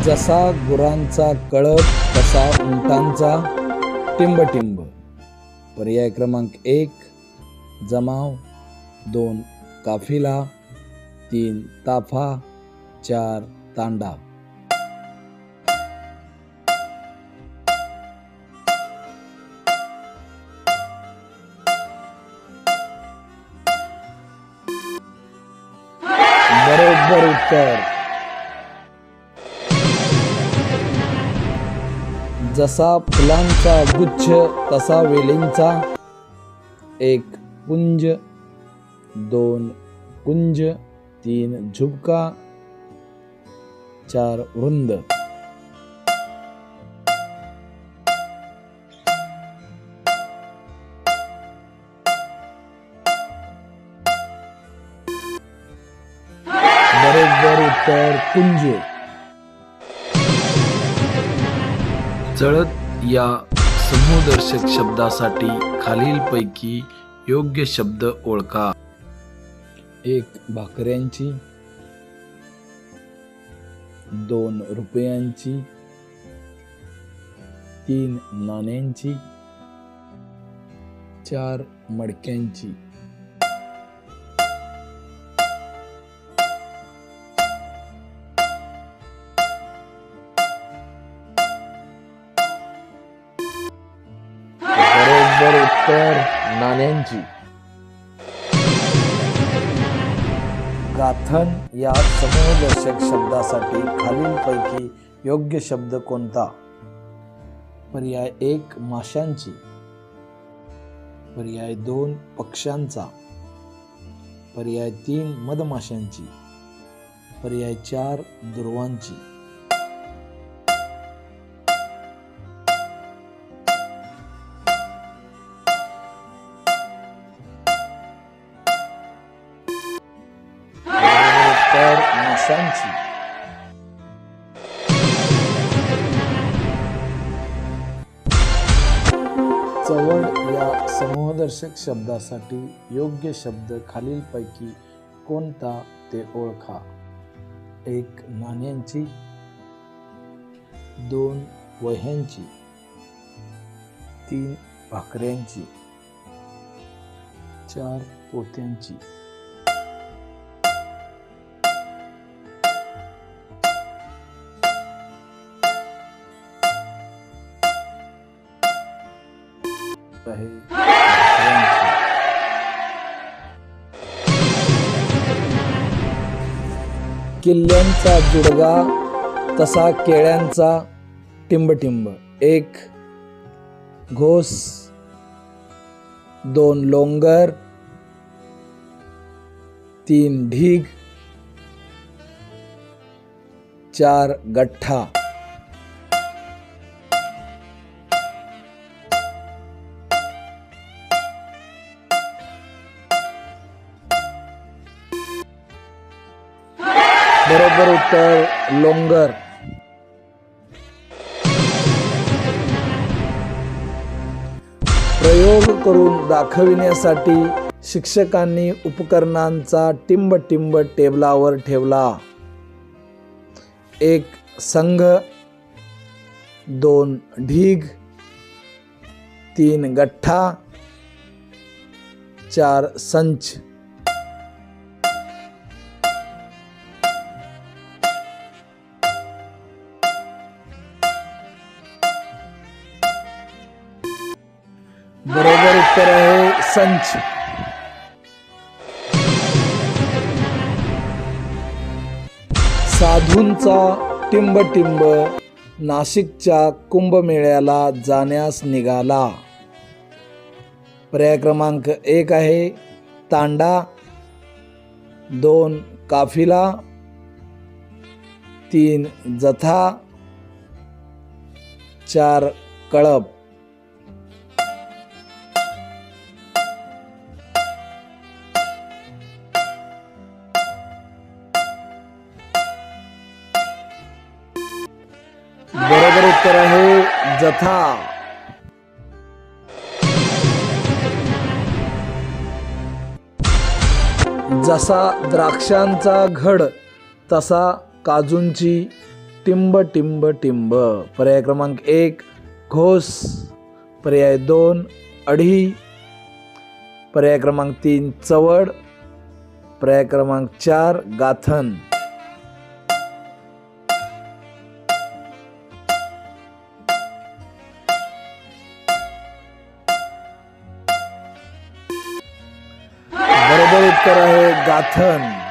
जसा गुरांचा कळप तसा उंटांचा टिंबटिंब। पर्याय क्रमांक 1 जमाव, 2 काफिला, 3 ताफा, 4 तांडा। बरोबर उत्तर। जसा फुलांचा गुच्छ तसा वेलींचा 1 कुंज, 2 कुंज, 3 झुबका, 4 वृंद। बरोबर उत्तर कुंज। जळत या समूहदर्शक शब्दासाठी खालीलपैकी योग्य शब्द ओळखा। 1 भाकऱ्यांची, 2 रुपयांची, 3 नाण्यांची, 4 मडक्यांची। बरोबर उत्तर नाण्यांची। गाथन या समूहदर्शक शब्दासाठी खालीलपैकी योग्य शब्द कोणता? पर्याय 1 माशांची, पर्याय 2 पक्ष्यांचा, पर्याय 3 मधमाशांची, पर्याय 4 दुर्वांची। माशांची। चवड या समूहदर्शक शब्दासाठी योग्य शब्द खालीलपैकी कोणता ते ओळखा। 1 नाण्यांची, 2 वह्यांची, 3 भाकऱ्यांची, 4 पोत्यांची। किल्ल्यांचा जुडगा तसा केळ्यांचा टिंबटिंब। 1 घोस, 2 लोंगर, 3 ढीग, 4 गठ्ठा। बरोबर उत्तर लोंगर। प्रयोग करून दाखविण्यासाठी शिक्षकांनी उपकरणांचा टिंबटिंब टेबलावर ठेवला। 1 संघ, 2 ढीग, 3 गठ्ठा, 4 संच। बरोबर उत्तर आहे संच। साधूंचा टिंबटिंब नाशिकच्या कुंभमेळ्याला जाण्यास निघाला। पर्याय क्रमांक 1 आहे तांडा, 2 काफिला, 3 जथा, 4 कळप। बरोबर उत्तर आहे जथा। जसा द्राक्षांचा घड तसा काजूंची टिंब टिंब टिंब. पर्याय क्रमांक 1 घोस, पर्याय 2 अढी, पर्याय क्रमांक 3 चवड, पर्याय क्रमांक 4 गाथन. बरोबर उत्तर आहे गाथन.